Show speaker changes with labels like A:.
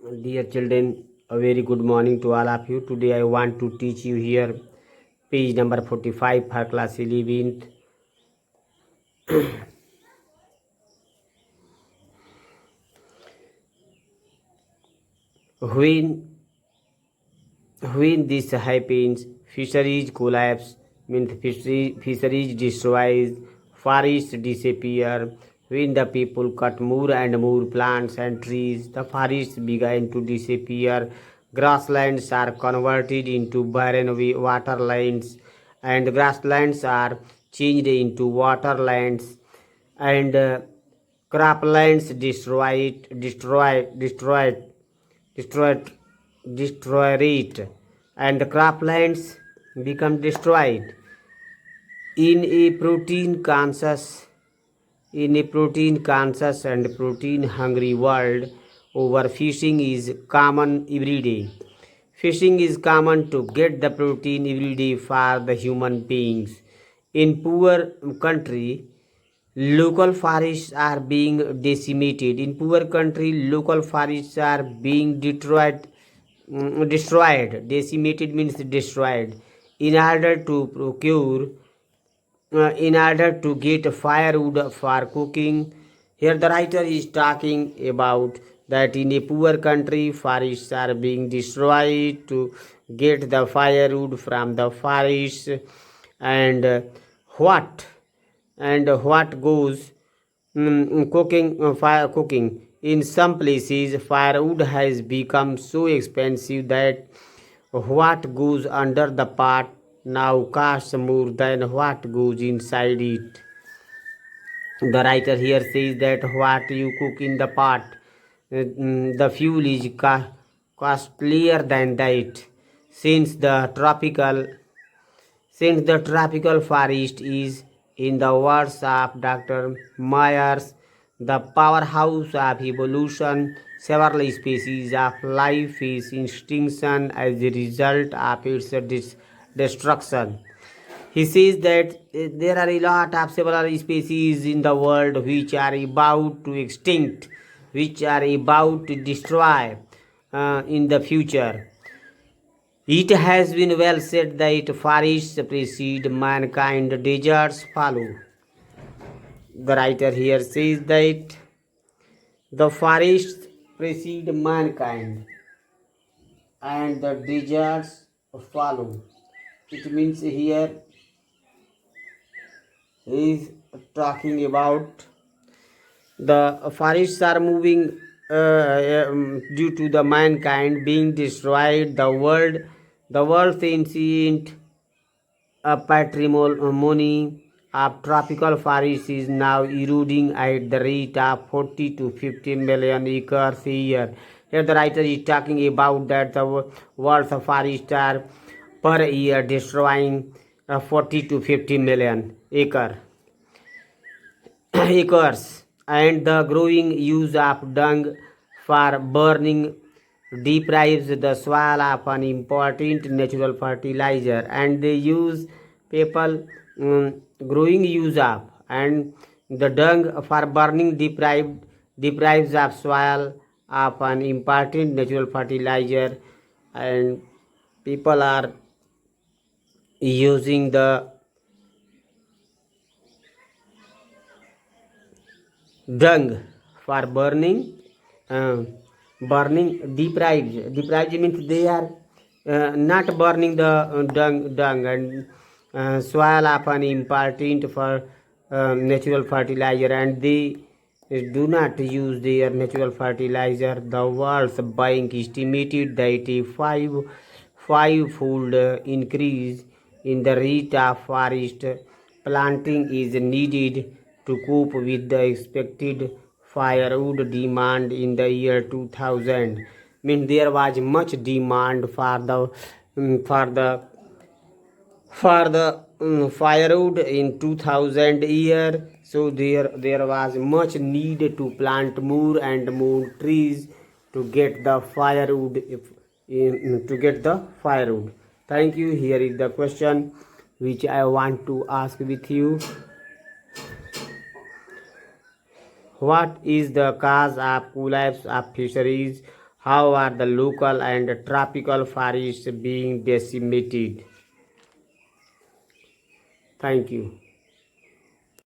A: Dear children, a very good morning to all of you. Today I want to teach you here page number 45 for class 11th. When this happens, fisheries collapse, means fisheries destroys, forests disappear. When the people cut more and more plants and trees, the forests begin to disappear. Grasslands are converted into barren waterlands, and grasslands are changed into waterlands, and croplands destroyed, destroy it, and the croplands become destroyed. In a protein conscious, and protein hungry world, overfishing is common every day. Fishing is common to get the protein every day for the human beings. In poor country, local forests are being decimated. In poor country, local forests are being destroyed. Decimated means destroyed. In order to procure, in order to get firewood for cooking. Here the writer is talking about that in a poor country, forests are being destroyed to get the firewood from the forests, and what what goes cooking fire cooking. In some places, firewood has become so expensive that what goes under the pot now costs more than what goes inside it. The writer here says that what you cook in the pot, the fuel is costlier than that, since the tropical forest is, in the words of Dr. Myers, the powerhouse of evolution. Several species of life face extinction as a result of its destruction. He says that there are a lot of several species in the world which are about to extinct, which are about to destroy in the future. It has been well said that forests precede mankind, deserts follow. The writer here says that the forests precede mankind and the deserts follow. It means here he is talking about the forests are moving due to the mankind being destroyed. The world's ancient patrimony of tropical forests is now eroding at the rate of 40 to 50 million acres a year. Here the writer is talking about that the world's forests are per year destroying 40 to 50 million acres, and the growing use of dung for burning deprives the soil of an important natural fertilizer, and they use people growing use of, and the dung for burning deprives of soil of an important natural fertilizer, and people are using the dung for burning. uh, Burning deprived means they are not burning the dung, and soil of an important for natural fertilizer, and they do not use their natural fertilizer. The world's bank estimated that a five-fold increase in the rate of forest planting is needed to cope with the expected firewood demand in the year 2000. Means there was much demand for the firewood in 2000 year, so there was much need to plant more and more trees to get the firewood, to get the firewood. Thank you. Here is the question which I want to ask with you. What is the cause of collapse of fisheries? How are the local and tropical forests being decimated? Thank you.